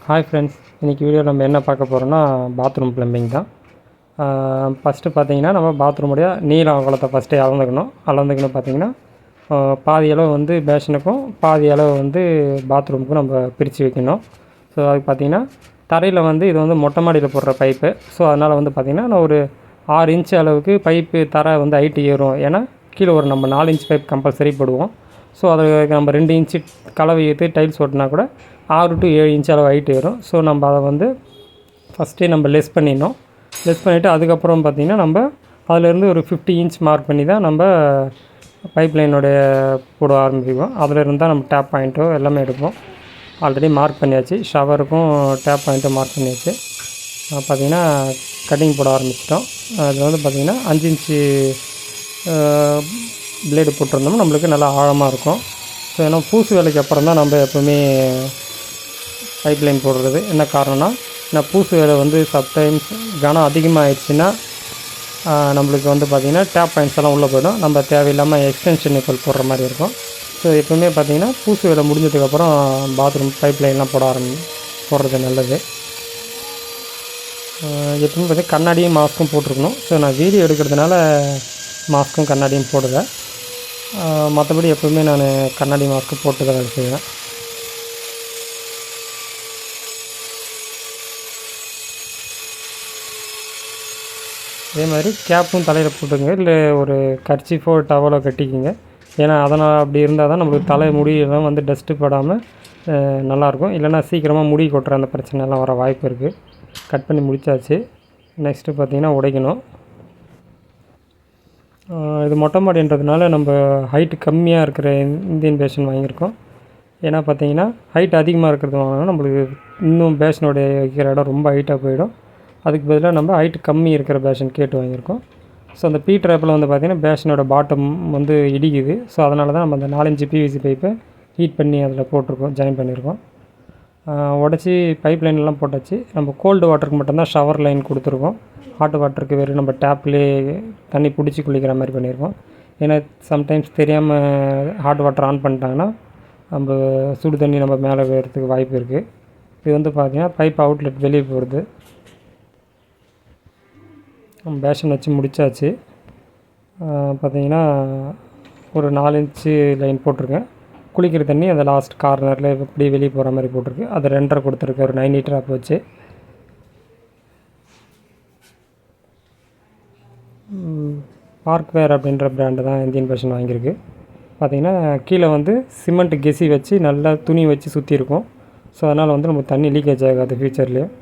Hi friends, இன்றைக்கி video நம்ம என்ன பார்க்க போகிறோம்னா பாத்ரூம் ப்ளம்பிங் தான். ஃபஸ்ட்டு பார்த்தீங்கன்னா நம்ம பாத்ரூமுடைய நீள அகலத்தை ஃபஸ்ட்டே அளந்துக்கணும் பார்த்தீங்கன்னா பாதி அளவு வந்து பேஷனுக்கும் பாதி அளவு வந்து பாத்ரூமுக்கும் நம்ம பிரித்து வைக்கணும். ஸோ அதுக்கு பார்த்திங்கன்னா தரையில் வந்து இது வந்து மொட்டை மாடியில் போடுற பைப்பு. ஸோ அதனால் வந்து பார்த்திங்கன்னா நான் ஒரு 6 இன்ச்சு அளவுக்கு பைப்பு தரை வந்து ஹைட்டு ஏறும். ஏன்னா கீழே ஒரு நம்ம 4 இன்ச் பைப் கம்பல்சரி போடுவோம். ஸோ அது நம்ம 2 இன்ச்சு கலவை ஏற்றி டைல்ஸ் ஓட்டினா கூட 6 to 7 இன்ச் அளவு ஹைட் ஏறும். ஸோ நம்ம அதை வந்து ஃபஸ்ட்டே நம்ம லெஸ் பண்ணிவிட்டு அதுக்கப்புறம் பார்த்திங்கன்னா நம்ம அதிலேருந்து ஒரு 50 இன்ச் மார்க் பண்ணி தான் நம்ம பைப் லைனுடைய போட ஆரம்பிக்குவோம். அதிலேருந்து தான் நம்ம டேப் பாயிண்ட்டோ எல்லாமே எடுப்போம். ஆல்ரெடி மார்க் பண்ணியாச்சு. ஷவருக்கும் டேப் பாயிண்ட்டும் மார்க் பண்ணியாச்சு. பார்த்திங்கன்னா கட்டிங் போட ஆரம்பிச்சிட்டோம். அது வந்து பார்த்திங்கன்னா 5 இன்ச்சு பிளேடு போட்டிருந்தோம்னா நம்மளுக்கு நல்லா ஆழமாக இருக்கும். ஸோ ஏன்னா பூசு வேலைக்கு அப்புறம் தான் நம்ம எப்போவுமே பைப் லைன் போடுறது. என்ன காரணம்னா பூசு வேலை வந்து சம்டைம்ஸ் கனம் அதிகமாக ஆயிடுச்சுன்னா நம்மளுக்கு வந்து பார்த்திங்கன்னா டேப் பாயிண்ட்ஸ் எல்லாம் உள்ளே போய்டும். நம்ம தேவையில்லாமல் எக்ஸ்டென்ஷன் நிக்கல் போடுற மாதிரி இருக்கும். ஸோ எப்போவுமே பார்த்திங்கன்னா பூசு வேலை முடிஞ்சதுக்கப்புறம் பாத்ரூம் பைப் லைன்லாம் போடுறது நல்லது. எப்பவுமே பார்த்திங்கன்னா கண்ணாடியும் மாஸ்க்கும் போட்டிருக்கணும். ஸோ நான் வீடியோ எடுக்கிறதுனால மாஸ்க்கும் கண்ணாடியும் போடுவேன். மற்றபடி எப்போவுமே நான் கண்ணாடி மாஸ்க்கு போட்டு தான் வேலை செய்வேன். அதே மாதிரி கேப்பும் தலையில் போட்டுங்க, இல்லை ஒரு கர்ச்சீஃபோ டவலோ கட்டிக்கிங்க. ஏன்னா அதனால் அப்படி இருந்தால் தான் நம்மளுக்கு தலை முடியெல்லாம் வந்து டஸ்ட்டு படாமல் நல்லாயிருக்கும். இல்லைனா சீக்கிரமாக முடி கொட்டுற அந்த பிரச்சனைலாம் வர வாய்ப்பு இருக்குது. கட் பண்ணி முடித்தாச்சு. நெக்ஸ்ட்டு பார்த்திங்கன்னா உடைக்கணும். இது மொட்டை மாடின்றதுனால நம்ம ஹைட்டு கம்மியாக இருக்கிற இந்தியன் பேஷன் வாங்கியிருக்கோம். ஏன்னா பார்த்திங்கன்னா ஹைட் அதிகமாக இருக்கிறது வாங்கினா நம்மளுக்கு இன்னும் பேஷனோடைய வைக்கிற இடம் ரொம்ப ஹைட்டாக போயிடும். அதுக்கு பதிலாக நம்ம ஹைட்டு கம்மி இருக்கிற பேஷன் கேட்டு வாங்கியிருக்கோம். ஸோ அந்த பி ட்ராப்பில் வந்து பார்த்திங்கன்னா பேஷனோட பாட்டம் வந்து இடிக்குது. ஸோ அதனால தான் நம்ம அந்த 4 இன்ச்சு பிவிசி பைப்பை ஹீட் பண்ணி அதில் போட்டிருக்கோம், ஜாயின் பண்ணியிருக்கோம். உடச்சி பைப் லைன்லாம் போட்டாச்சு. நம்ம கோல்டு வாட்டருக்கு மட்டும்தான் ஷவர் லைன் கொடுத்துருக்கோம். ஹாட் வாட்டருக்கு வெறும் நம்ம டேப்லேயே தண்ணி பிடிச்சி குளிக்கிற மாதிரி பண்ணியிருக்கோம். ஏன்னா சம்டைம்ஸ் தெரியாமல் ஹாட் வாட்டர் ஆன் பண்ணிட்டாங்கன்னா நம்ம சுடு தண்ணி நம்ம மேலே வேறதுக்கு வாய்ப்பு இருக்குது. இது வந்து பார்த்திங்கன்னா பைப் அவுட்லெட் வெளியே போடுது. பேஷன் வச்சு முடித்தாச்சு. பார்த்திங்கன்னா ஒரு 4 இன்ச்சு லைன் போட்டிருக்கேன். குளிக்கிற தண்ணி அந்த லாஸ்ட் கார்னரில் இப்படி வெளியே போகிற மாதிரி போட்டிருக்கு. அதை 2.5 கொடுத்துருக்கு, ஒரு 9 ட்ராப் வச்சு. பார்க்வேர் அப்படின்ற பிராண்டு தான் இந்தியன் பேஷன் வாங்கியிருக்கு. பார்த்திங்கன்னா கீழே வந்து சிமெண்ட் கெசி வச்சு நல்லா துணி வச்சு சுற்றி இருக்கும். ஸோ அதனால் வந்து நம்ம தண்ணி லீக்கேஜ் ஆகாது ஃப்யூச்சர்லேயும்.